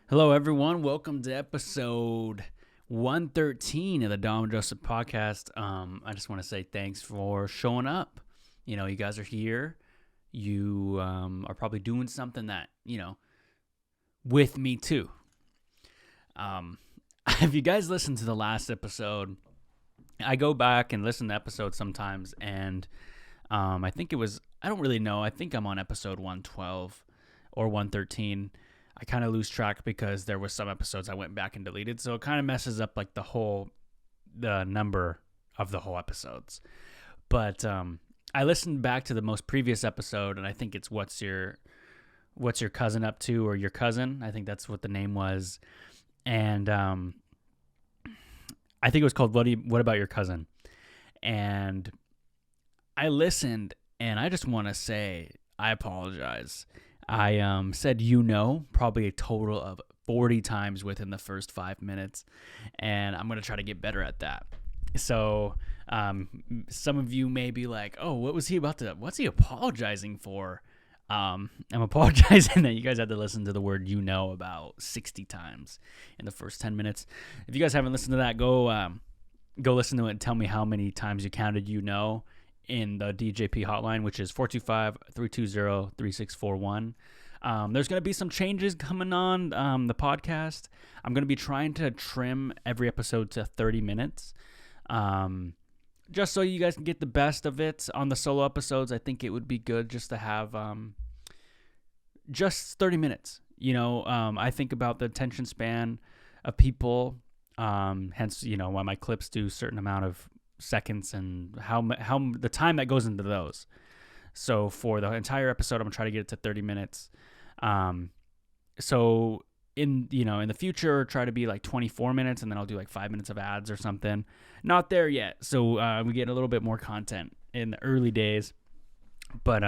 Hello, everyone. Welcome to episode 113 of the Dom and Joseph podcast. I just want to say thanks for showing up. You guys are here. You are probably doing something that, with me too. If you guys listened to the last episode, I go back and listen to episodes sometimes, and I think I don't really know. I think I'm on episode 112 or 113. I kind of lose track because there was some episodes I went back and deleted, so it kind of messes up like the number of the whole episodes. But I listened back to the most previous episode, and I think it's what's your cousin up to, or your cousin. I think that's what the name was, and I think it was called What About Your Cousin? And I listened, and I just want to say I apologize. I said probably a total of 40 times within the first 5 minutes, and I'm going to try to get better at that. So some of you may be like, oh, what's he apologizing for? I'm apologizing that you guys had to listen to the word about 60 times in the first 10 minutes. If you guys haven't listened to that, go listen to it and tell me how many times you counted in the DJP Hotline, which is 425-320-3641. There's going to be some changes coming on the podcast. I'm going to be trying to trim every episode to 30 minutes, just so you guys can get the best of it. On the solo episodes, I think it would be good just to have just 30 minutes. I think about the attention span of people, hence, why my clips do a certain amount of seconds and how the time that goes into those. So for the entire episode, I'm gonna try to get it to 30 minutes. So in the future, try to be like 24 minutes, and then I'll do like 5 minutes of ads or something. Not there yet. So we get a little bit more content in the early days. But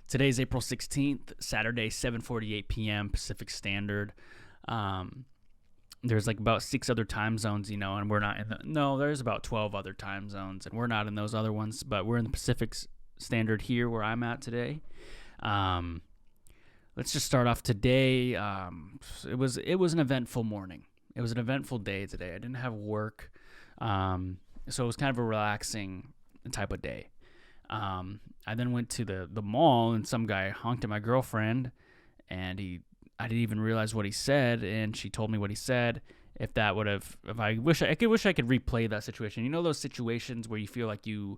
today's April 16th, Saturday, 7:48 p.m. Pacific Standard. There's like about 6 other time zones, and we're not there's about 12 other time zones, and we're not in those other ones, but we're in the Pacific Standard here where I'm at today. Let's just start off today. It was an eventful morning. It was an eventful day today. I didn't have work, so it was kind of a relaxing type of day. I then went to the mall, and some guy honked at my girlfriend, and I didn't even realize what he said, and she told me what he said. I wish I could replay that situation. Those situations where you feel like you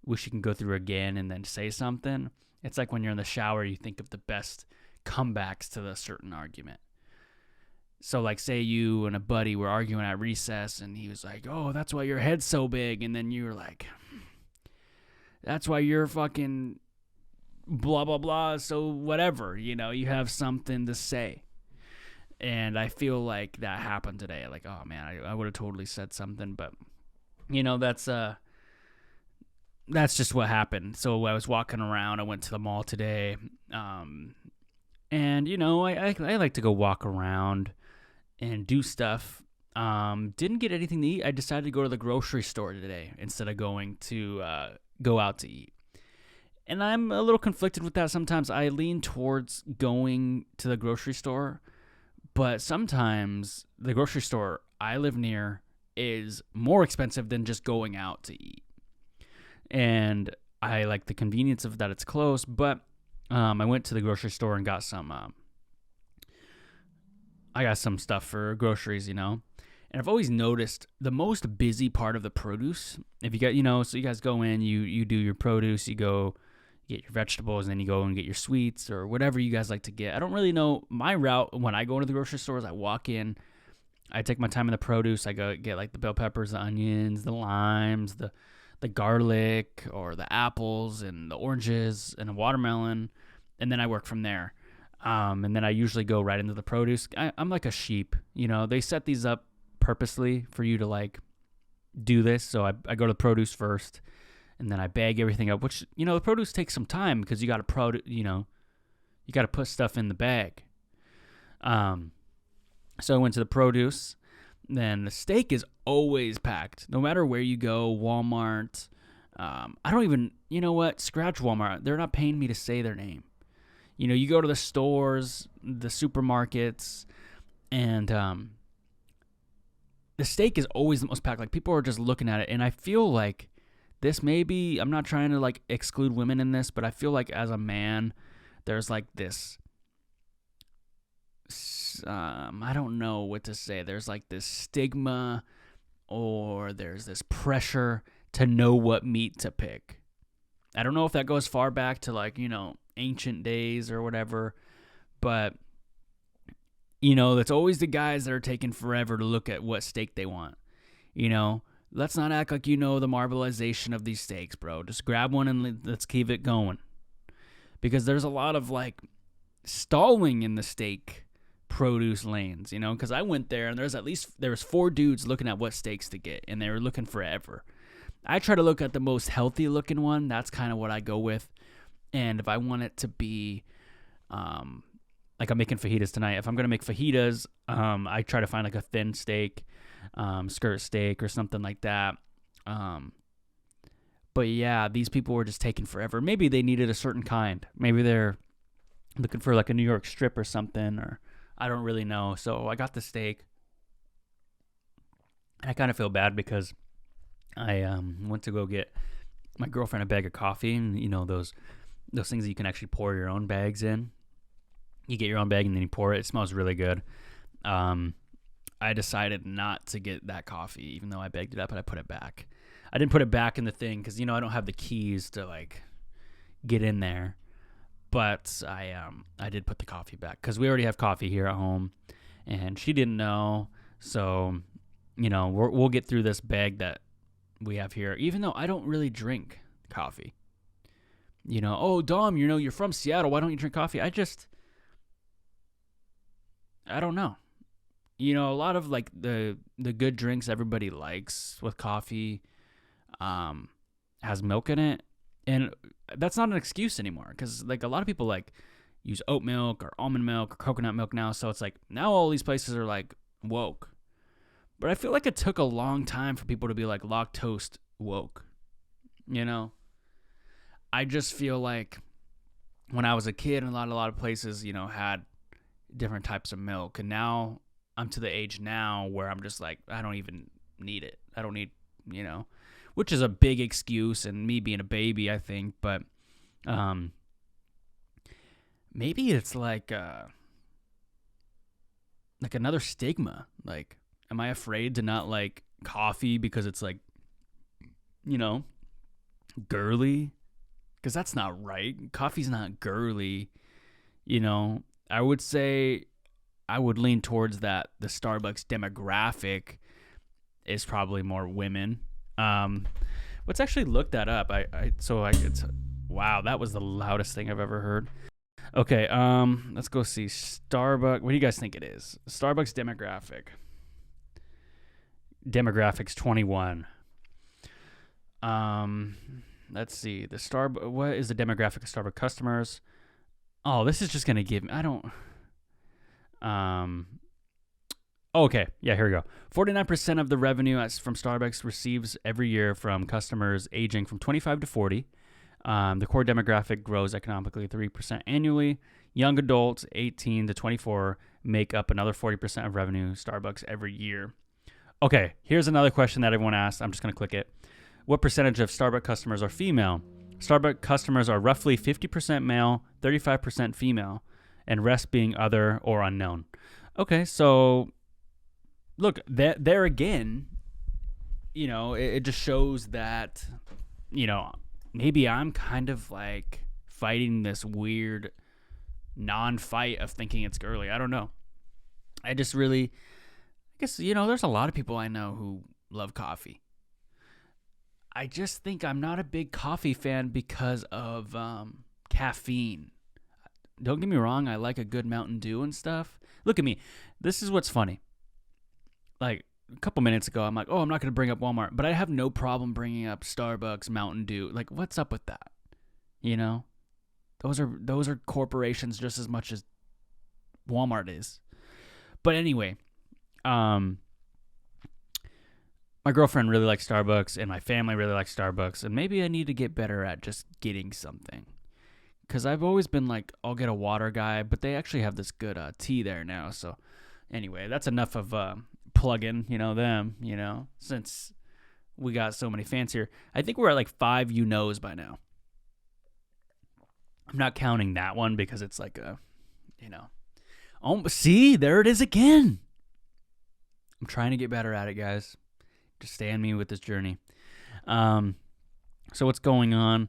wish you can go through again and then say something. It's like when you're in the shower, you think of the best comebacks to the certain argument. So like, say you and a buddy were arguing at recess, and he was like, "Oh, that's why your head's so big," and then you were like, "That's why you're fucking blah blah blah," so whatever, you have something to say. And I feel like that happened today. Like, oh man, I would have totally said something, but that's just what happened. So I was walking around. I went to the mall today, and I like to go walk around and do stuff. Didn't get anything to eat. I decided to go to the grocery store today instead of going to go out to eat. And I'm a little conflicted with that. Sometimes I lean towards going to the grocery store, but sometimes the grocery store I live near is more expensive than just going out to eat. And I like the convenience of that it's close, but I went to the grocery store and got some stuff for groceries, And I've always noticed the most busy part of the produce, if you got, so you guys go in, you do your produce, you go get your vegetables, and then you go and get your sweets or whatever you guys like to get. I don't really know. My route when I go into the grocery stores, I walk in, I take my time in the produce. I go get like the bell peppers, the onions, the limes, the garlic, or the apples and the oranges and the watermelon, and then I work from there. And then I usually go right into the produce. I'm like a sheep, They set these up purposely for you to like do this. So I go to the produce first, and then I bag everything up, which, the produce takes some time because you got to you got to put stuff in the bag. So I went to the produce. Then the steak is always packed, no matter where you go. Walmart. I don't even, scratch Walmart. They're not paying me to say their name. You go to the stores, the supermarkets, And the steak is always the most packed. Like, people are just looking at it, and I feel like this maybe, I'm not trying to like exclude women in this, but I feel like as a man, there's like this, I don't know what to say. There's like this stigma, or there's this pressure to know what meat to pick. I don't know if that goes far back to like, ancient days or whatever, but it's always the guys that are taking forever to look at what steak they want. Let's not act like the marbleization of these steaks, bro. Just grab one and let's keep it going. Because there's a lot of like stalling in the steak produce lanes, because I went there and there was 4 dudes looking at what steaks to get, and they were looking forever. I try to look at the most healthy looking one. That's kind of what I go with. And if I want it to be, like I'm making fajitas tonight. If I'm going to make fajitas, I try to find like a thin steak, skirt steak or something like that. But yeah, these people were just taking forever. Maybe they needed a certain kind. Maybe they're looking for like a New York strip or something, or I don't really know. So I got the steak. And I kind of feel bad because I went to go get my girlfriend a bag of coffee, and those things that you can actually pour your own bags in. You get your own bag and then you pour it. It smells really good. I decided not to get that coffee, even though I bagged it up, and I put it back. I didn't put it back in the thing because, I don't have the keys to, like, get in there. But I did put the coffee back because we already have coffee here at home, and she didn't know. So, we'll get through this bag that we have here, even though I don't really drink coffee. Oh, Dom, you're from Seattle. Why don't you drink coffee? I don't know. A lot of like the good drinks everybody likes with coffee has milk in it. And that's not an excuse anymore, because like a lot of people like use oat milk or almond milk or coconut milk now. So it's like now all these places are like woke. But I feel like it took a long time for people to be like lactose woke. I just feel like when I was a kid, a lot of places, had different types of milk. And now I'm to the age now where I'm just like, I don't even need it. I don't need, which is a big excuse, and me being a baby, I think. But maybe it's like another stigma. Like, am I afraid to not like coffee because it's like, girly? Because that's not right. Coffee's not girly. I would say I would lean towards that. The Starbucks demographic is probably more women. Let's actually look that up. Wow, that was the loudest thing I've ever heard. Okay, let's go see Starbucks. What do you guys think it is? Starbucks demographic. Demographics 21. Let's see. What is the demographic of Starbucks customers? Oh, this is just gonna give me. I don't. Okay, yeah, here we go. 49% of the revenue from Starbucks receives every year from customers aging from 25 to 40. The core demographic grows economically 3% annually. Young adults 18 to 24 make up another 40% of revenue Starbucks every year. Okay, here's another question that everyone asked. I'm just going to click it. What percentage of Starbucks customers are female? Starbucks customers are roughly 50% male, 35% female, and rest being other or unknown. Okay, so look, there again, it just shows that, maybe I'm kind of like fighting this weird non-fight of thinking it's girly. I don't know. I guess, there's a lot of people I know who love coffee. I just think I'm not a big coffee fan because of caffeine. Don't get me wrong, I like a good Mountain Dew and stuff. Look at me. This is what's funny. Like, a couple minutes ago, I'm like, oh, I'm not going to bring up Walmart. But I have no problem bringing up Starbucks, Mountain Dew. Like, what's up with that? Those are corporations just as much as Walmart is. But anyway, my girlfriend really likes Starbucks, and my family really likes Starbucks. And maybe I need to get better at just getting something. Because I've always been like, I'll get a water guy. But they actually have this good tea there now. So Anyway, that's enough of plugging, them, since we got so many fans here. I think we're at like 5 you-knows by now. I'm not counting that one because it's like a, see, there it is again. I'm trying to get better at it, guys. Just stay on me with this journey. So what's going on?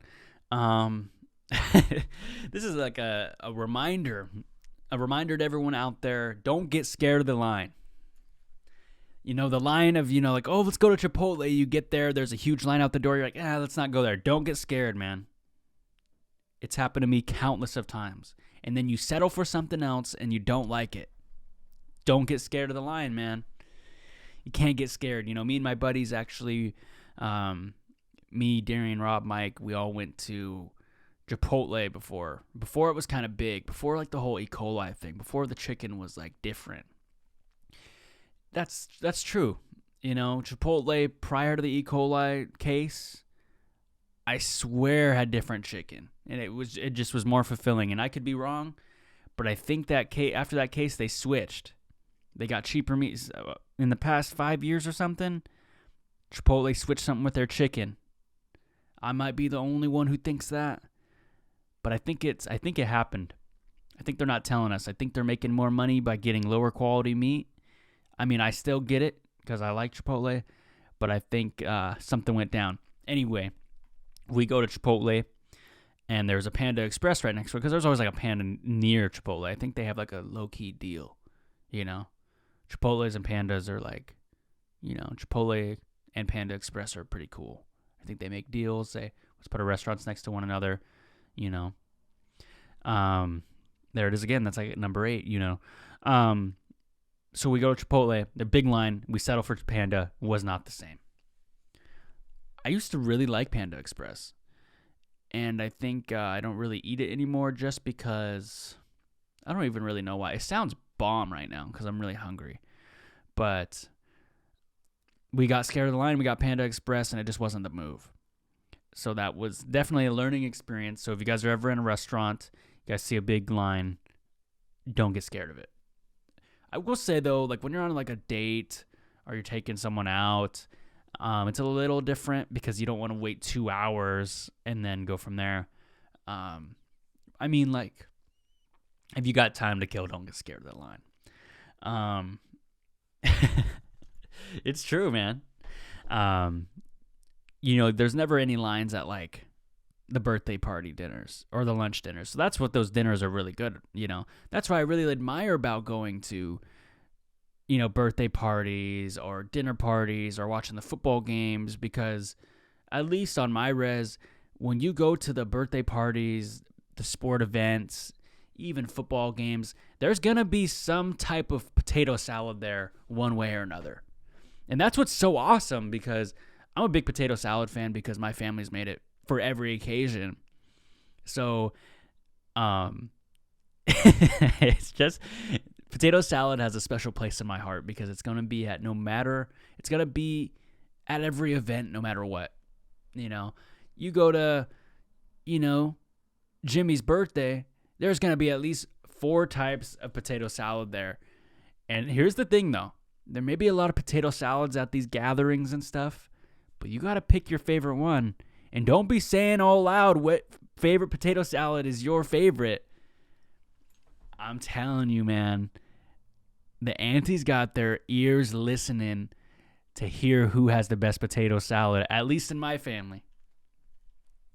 This is like a reminder to everyone out there. Don't get scared of the line. The line of, like, oh, let's go to Chipotle. You get there, there's a huge line out the door. You're like, let's not go there. Don't get scared, man. It's happened to me countless of times. And then you settle for something else and you don't like it. Don't get scared of the line, man. You can't get scared. Me and my buddies actually, me, Darian, Rob, Mike, we all went to Chipotle before it was kind of big, before like the whole E. coli thing, before the chicken was like different. That's true. Chipotle prior to the E. coli case, I swear had different chicken, and it just was more fulfilling. And I could be wrong, but I think that after that case they switched. They got cheaper meats in the past 5 years or something. Chipotle switched something with their chicken. I might be the only one who thinks that, but I think it happened. I think they're not telling us. I think they're making more money by getting lower quality meat. I mean, I still get it because I like Chipotle, but I think something went down. Anyway, we go to Chipotle, and there's a Panda Express right next to it because there's always like a Panda near Chipotle. I think they have like a low-key deal, Chipotles and Pandas are like, Chipotle and Panda Express are pretty cool. I think they make deals. Let's put our restaurants next to one another, There it is again. That's like number 8, So we go to Chipotle. The big line. We settle for Panda. Was not the same. I used to really like Panda Express. And I think I don't really eat it anymore just because I don't even really know why. It sounds bomb right now because I'm really hungry. But we got scared of the line. We got Panda Express, and it just wasn't the move. So that was definitely a learning experience. So if you guys are ever in a restaurant, you guys see a big line, don't get scared of it. I will say, though, like when you're on like a date or you're taking someone out, it's a little different because you don't want to wait 2 hours and then go from there. I mean, like, if you got time to kill, don't get scared of that line. It's true, man. There's never any lines at like the birthday party dinners or the lunch dinners. So that's what those dinners are really good. That's what I really admire about going to, birthday parties or dinner parties or watching the football games, because at least on my res, when you go to the birthday parties, the sport events, even football games, there's going to be some type of potato salad there one way or another. And that's what's so awesome, because I'm a big potato salad fan because my family's made it for every occasion. So, it's just, potato salad has a special place in my heart because it's going to be it's going to be at every event, no matter what. You go to, Jimmy's birthday, there's going to be at least 4 types of potato salad there. And here's the thing, though. There may be a lot of potato salads at these gatherings and stuff, but you got to pick your favorite one. And don't be saying all loud what favorite potato salad is your favorite. I'm telling you, man, the aunties got their ears listening to hear who has the best potato salad, at least in my family.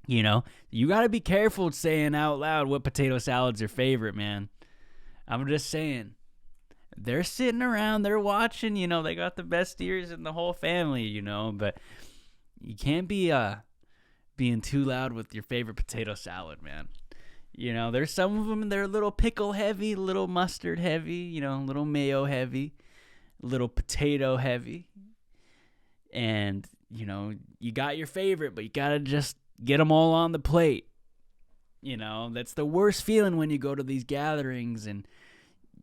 You got to be careful saying out loud what potato salad's your favorite, man. I'm just saying. They're sitting around, they're watching, they got the best ears in the whole family, but you can't be being too loud with your favorite potato salad, man. There's some of them, they're a little pickle heavy, a little mustard heavy, a little mayo heavy, a little potato heavy. And, you got your favorite, but you got to just get them all on the plate. That's the worst feeling when you go to these gatherings and,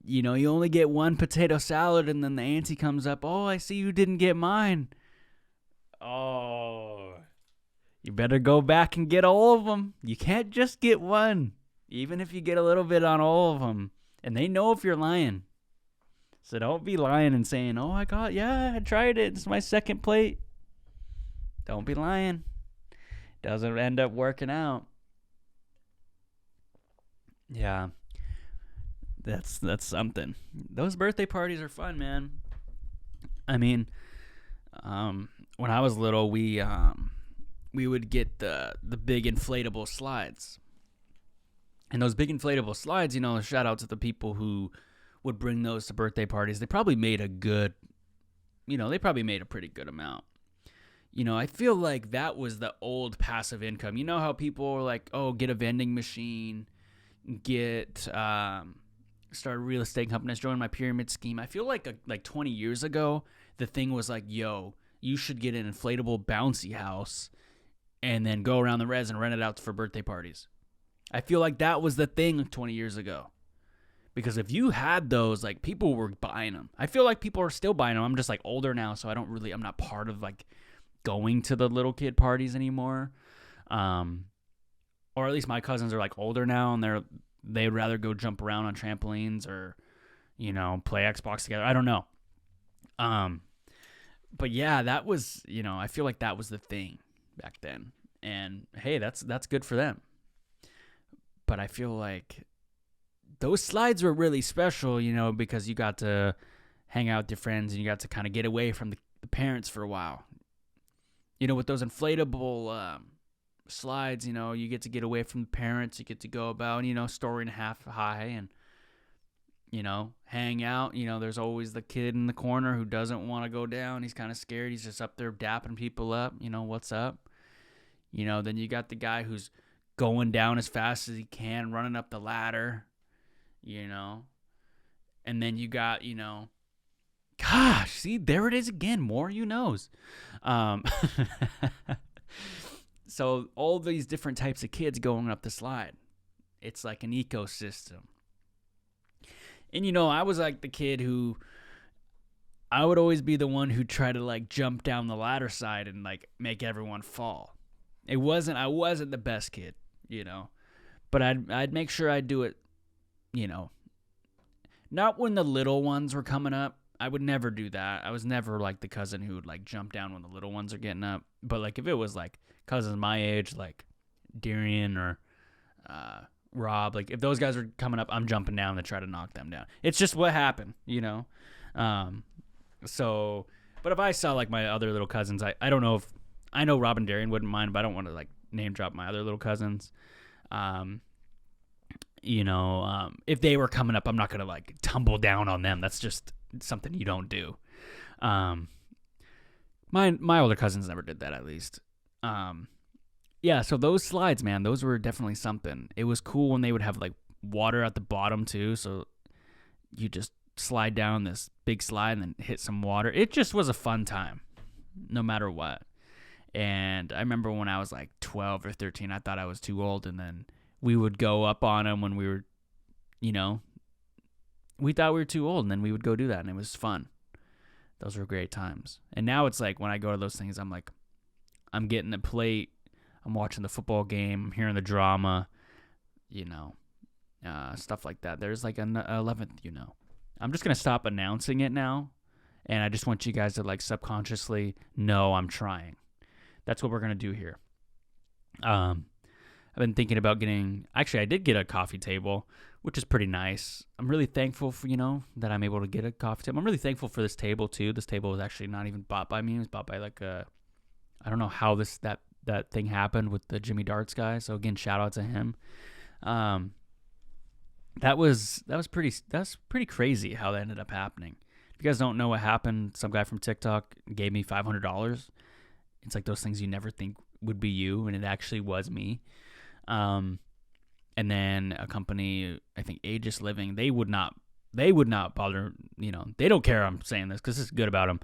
you only get one potato salad and then the auntie comes up, oh, I see you didn't get mine. Oh, you better go back and get all of them. You can't just get one, even if you get a little bit on all of them. And they know if you're lying. So don't be lying and saying, "Oh, I tried it. It's my second plate." Don't be lying. Doesn't end up working out. Yeah, that's something. Those birthday parties are fun, man. I mean, when I was little, we would get the big inflatable slides. And those big inflatable slides, shout out to the people who would bring those to birthday parties. They probably made a pretty good amount. I feel like that was the old passive income. You know how people are like, oh, get a vending machine, start a real estate company, join my pyramid scheme. I feel like 20 years ago, the thing was like, yo, you should get an inflatable bouncy house and then go around the res and rent it out for birthday parties. I feel like that was the thing 20 years ago. Because if you had those, people were buying them. I feel like people are still buying them. I'm just older now, so I'm not part of going to the little kid parties anymore. Or at least my cousins are older now, and they'd rather go jump around on trampolines or, play Xbox together. I don't know. But yeah, that was, I feel like that was the thing back then. And hey, that's good for them. But I feel like those slides were really special, because you got to hang out with your friends and you got to kind of get away from the parents for a while. With those inflatable slides, you get to get away from the parents. You get to go about, story and a half high and, hang out. There's always the kid in the corner who doesn't want to go down. He's kind of scared. He's just up there dapping people up. What's up? Then you got the guy who's going down as fast as he can, running up the ladder, and then you got, gosh, see, there it is again, more knows. So all these different types of kids going up the slide. It's like an ecosystem. And, I was the kid who, I would always be the one who tried to jump down the ladder side and make everyone fall. I wasn't the best kid, but I'd make sure I'd do it, not when the little ones were coming up. I would never do that. I was never the cousin who would jump down when the little ones are getting up. But if it was cousins my age, Darian or Rob, if those guys are coming up, I'm jumping down to try to knock them down. It's just what happened, So, but if I saw my other little cousins, I don't know if, I know Rob and Darian wouldn't mind, but I don't want to name drop my other little cousins. If they were coming up, I'm not going to tumble down on them. That's just something you don't do. My older cousins never did that, at least. Yeah, so those slides, man, those were definitely something. It was cool when they would have water at the bottom too, so you just slide down this big slide and then hit some water. It just was a fun time, no matter what. And I remember when I was 12 or 13, I thought I was too old, and then we would go up on them when we were, we thought we were too old, and then we would go do that, and it was fun. Those were great times. And now it's when I go to those things, I'm I'm getting a plate, I'm watching the football game, I'm hearing the drama, stuff like that. There's an 11th, I'm just going to stop announcing it now, and I just want you guys to subconsciously know I'm trying. That's what we're going to do here. I've been thinking about I did get a coffee table, which is pretty nice. I'm really thankful for, that I'm able to get a coffee table. I'm really thankful for this table too. This table was actually not even bought by me. It was bought by I don't know how that thing happened with the Jimmy Darts guy. So again, shout out to him. That was pretty crazy how that ended up happening. If you guys don't know what happened, some guy from TikTok gave me $500. It's those things you never think would be you, and it actually was me. And then a company, I think Aegis Living, they would not bother, they don't care I'm saying this because this is good about them.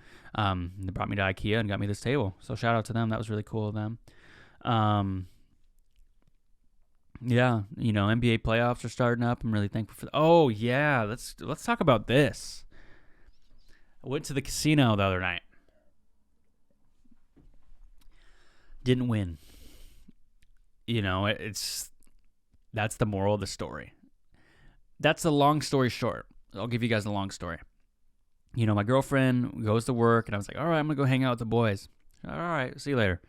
They brought me to IKEA and got me this table. So shout out to them. That was really cool of them. Yeah, NBA playoffs are starting up. I'm really thankful for that. Oh yeah, let's talk about this. I went to the casino the other night. Didn't win. That's the moral of the story. That's the long story short. I'll give you guys the long story. my girlfriend goes to work, and I was like, all right, I'm going to go hang out with the boys. All right, see you later.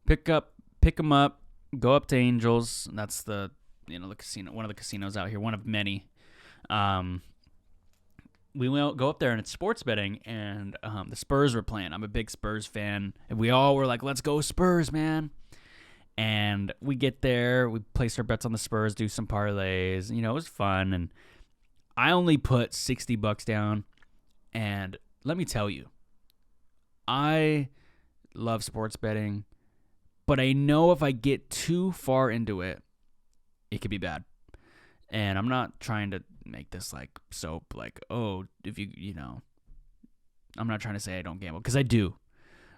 Pick them up, go up to Angels. That's the casino, one of the casinos out here, one of many. We will go up there, and it's sports betting, and the Spurs were playing. I'm a big Spurs fan, and we all were like, let's go Spurs, man. And we get there, we place our bets on the Spurs, do some parlays. It was fun, and I only put $60 down. And let me tell you, I love sports betting, but I know if I get too far into it, it could be bad. And I'm not trying to make this like soap, like, oh, if I'm not trying to say I don't gamble, because I do.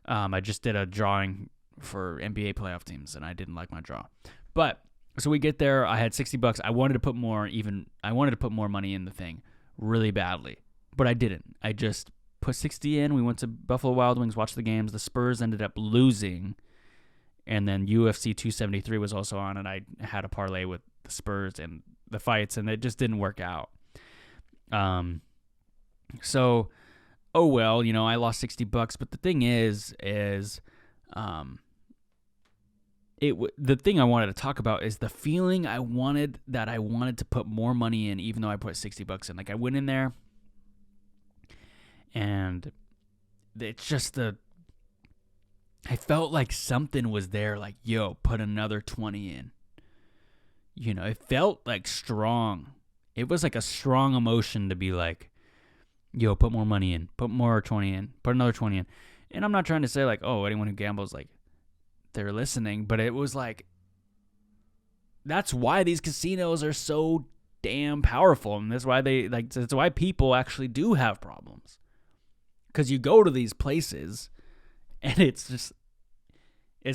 I just did a drawing for NBA playoff teams, and I didn't like my draw. But so we get there, I had $60. I wanted to put more money in the thing really badly. But I didn't. I just put 60 in. We went to Buffalo Wild Wings, watched the games. The Spurs ended up losing. And then UFC 273 was also on, and I had a parlay with the Spurs and the fights, and it just didn't work out. So, oh well, I lost $60. But the thing is, the thing I wanted to talk about is the feeling I wanted to put more money in, even though I put $60 in. Like, I went in there, and it's just I felt like something was there, like, yo, put another 20 in. It felt like strong. It was like a strong emotion to be like, yo, put more money in, put more 20 in, put another 20 in. And I'm not trying to say like, oh, anyone who gambles, like, they're listening, but it was like, that's why these casinos are so damn powerful. And that's why that's why people actually do have problems. Because you go to these places, and it's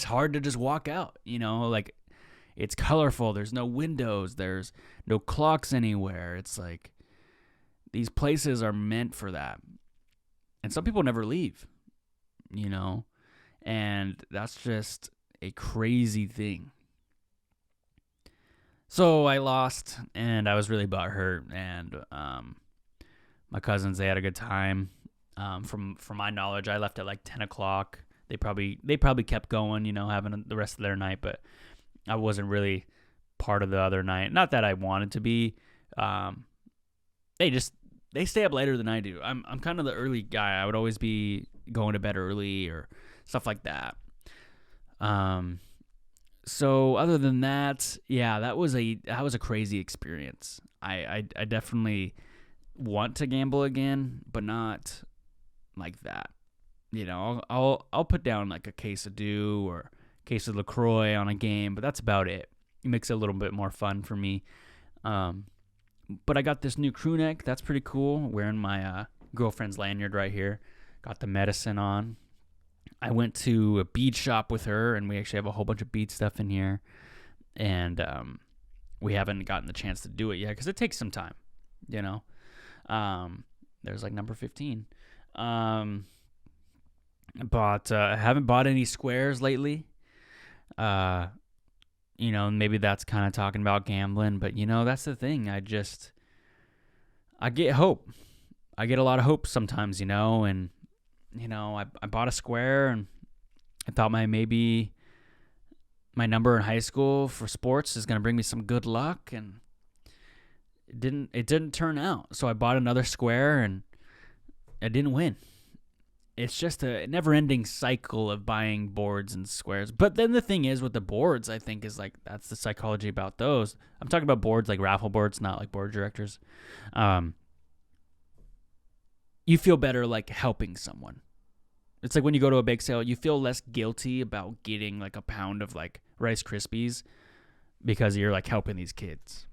hard to just walk out, like, it's colorful. There's no windows. There's no clocks anywhere. It's like, these places are meant for that. And some people never leave, and that's just a crazy thing. So I lost, and I was really butthurt, and my cousins, they had a good time. From my knowledge, I left at like 10 o'clock. They probably kept going, having the rest of their night, but I wasn't really part of the other night. Not that I wanted to be. They stay up later than I do. I'm kind of the early guy. I would always be going to bed early or stuff like that. So other than that, yeah, that was a crazy experience. I definitely want to gamble again, but not like that. I'll put down like a case of Dew or a case of LaCroix on a game, but that's about it. It makes it a little bit more fun for me. But I got this new crew neck. That's pretty cool. Wearing my girlfriend's lanyard right here. Got the medicine on. I went to a bead shop with her, and we actually have a whole bunch of bead stuff in here. And we haven't gotten the chance to do it yet because it takes some time, There's like number 15. But I haven't bought any squares lately. Maybe that's kind of talking about gambling, but that's the thing. I get hope. I get a lot of hope sometimes, and I bought a square, and I thought maybe my number in high school for sports is going to bring me some good luck, and it didn't turn out. So I bought another square, and I didn't win. It's just a never-ending cycle of buying boards and squares. But then the thing is with the boards, I think, is like, that's the psychology about those. I'm talking about boards like raffle boards, not like board directors. You feel better like helping someone. It's like when you go to a bake sale, you feel less guilty about getting like a pound of like Rice Krispies because you're like helping these kids.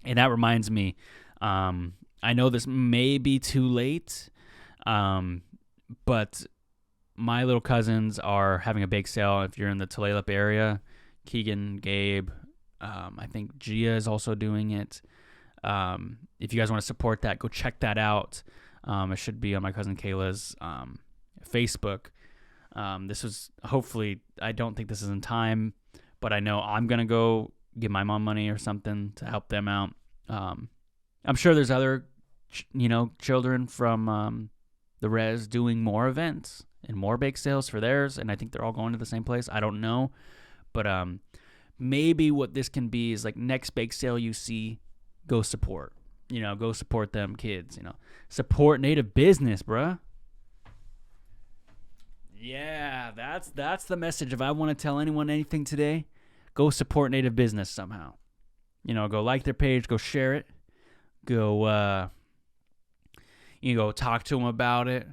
And that reminds me, I know this may be too late, but my little cousins are having a bake sale. If you're in the Tulalip area, Keegan, Gabe, I think Gia is also doing it. If you guys want to support that, go check that out. It should be on my cousin Kayla's Facebook. This was hopefully, I don't think this is in time, but I know I'm going to go give my mom money or something to help them out. I'm sure there's other children from the res doing more events and more bake sales for theirs, and I think they're all going to the same place. I don't know, but maybe what this can be is like next bake sale you see, go support. Go support them kids. Support Native business, bruh. Yeah, that's the message. If I want to tell anyone anything today, go support Native business somehow. Go like their page, go share it, go go talk to them about it,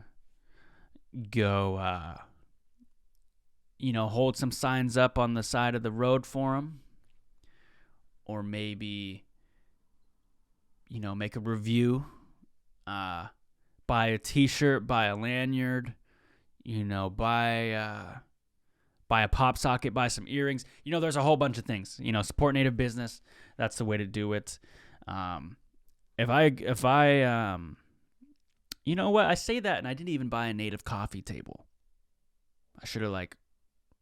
go hold some signs up on the side of the road for them, or maybe make a review, buy a t-shirt, buy a lanyard, buy a pop socket, buy some earrings. There's a whole bunch of things. Support Native business. That's the way to do it. If I you know what? I say that and I didn't even buy a Native coffee table. I should have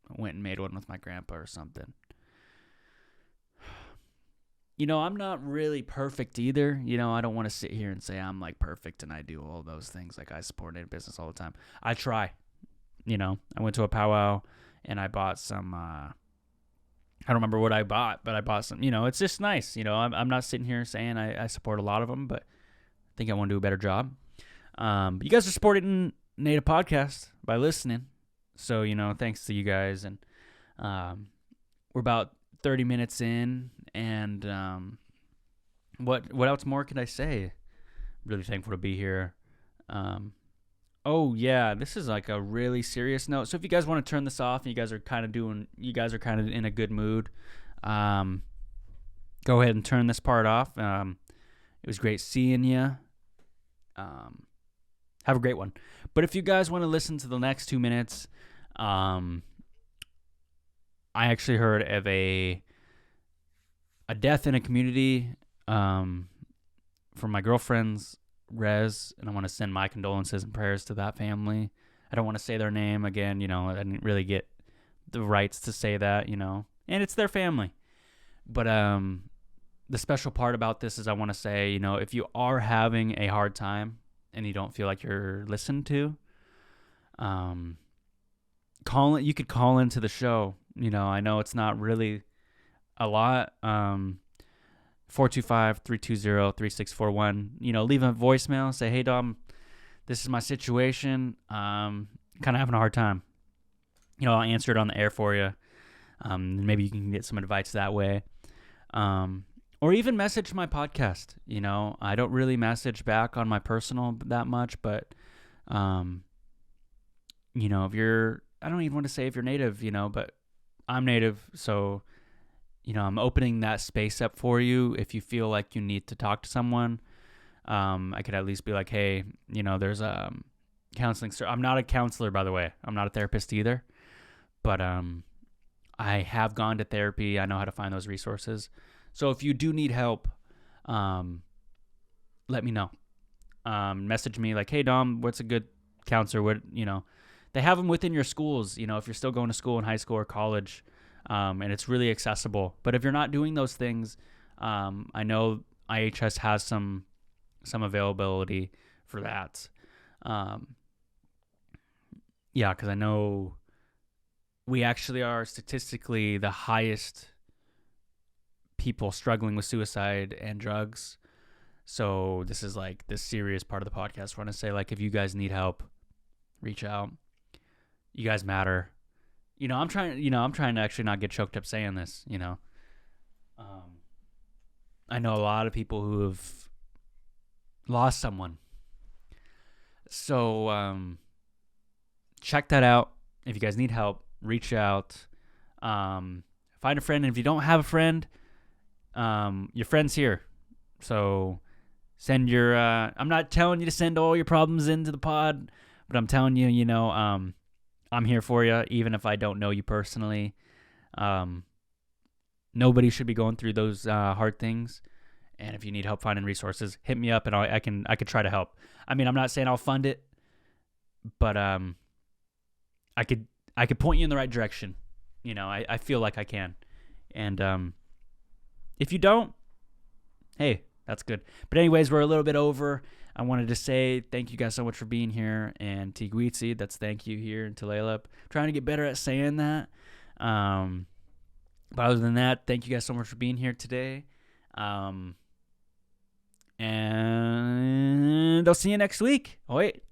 went and made one with my grandpa or something. I'm not really perfect either. I don't want to sit here and say I'm perfect and I do all those things. I support Native business all the time. I try. I went to a powwow and I bought some, I don't remember what I bought, but I bought some, it's just nice. I'm not sitting here saying I support a lot of them, but I think I want to do a better job. But you guys are supporting Native Podcast by listening. So, thanks to you guys. And we're about 30 minutes in, and what else more could I say? Really thankful to be here. Oh yeah, this is a really serious note. So if you guys want to turn this off and you guys are kind of in a good mood, go ahead and turn this part off. It was great seeing you. Have a great one. But if you guys want to listen to the next 2 minutes, I actually heard of a death in a community from my girlfriend's res, and I want to send my condolences and prayers to that family. I don't want to say their name again. I didn't really get the rights to say that, and it's their family. But the special part about this is I want to say, if you are having a hard time and you don't feel like you're listened to, you could call into the show. I know it's not really a lot. 425-320-3641. Leave a voicemail. Say, hey, Dom, this is my situation. Kind of having a hard time. I'll answer it on the air for you. Maybe you can get some advice that way. Or even message my podcast. I don't really message back on my personal that much, but, if you're, I don't even want to say if you're Native, but I'm Native, so, I'm opening that space up for you. If you feel like you need to talk to someone, I could at least be like, hey, there's a counseling. I'm not a counselor, by the way. I'm not a therapist either, but I have gone to therapy. I know how to find those resources. So if you do need help, let me know. Message me like, hey, Dom, what's a good counselor? They have them within your schools, if you're still going to school in high school or college, and it's really accessible. But if you're not doing those things, I know IHS has some availability for that. Yeah, because I know we actually are statistically the highest people struggling with suicide and drugs. So this is this serious part of the podcast. I want to say if you guys need help, reach out. You guys matter. I'm trying to actually not get choked up saying this, I know a lot of people who have lost someone. So check that out. If you guys need help, reach out. Find a friend. And if you don't have a friend, your friend's here. So send your, I'm not telling you to send all your problems into the pod, but I'm telling you, I'm here for you, even if I don't know you personally. Nobody should be going through those hard things. And if you need help finding resources, hit me up and I could try to help. I mean, I'm not saying I'll fund it, but I could point you in the right direction. I feel like I can. And if you don't, hey, that's good. But anyways, we're a little bit over. I wanted to say thank you guys so much for being here. And Tigwitsi, that's thank you here in Tulalip. Trying to get better at saying that. But other than that, thank you guys so much for being here today. And I'll see you next week. Oh, wait.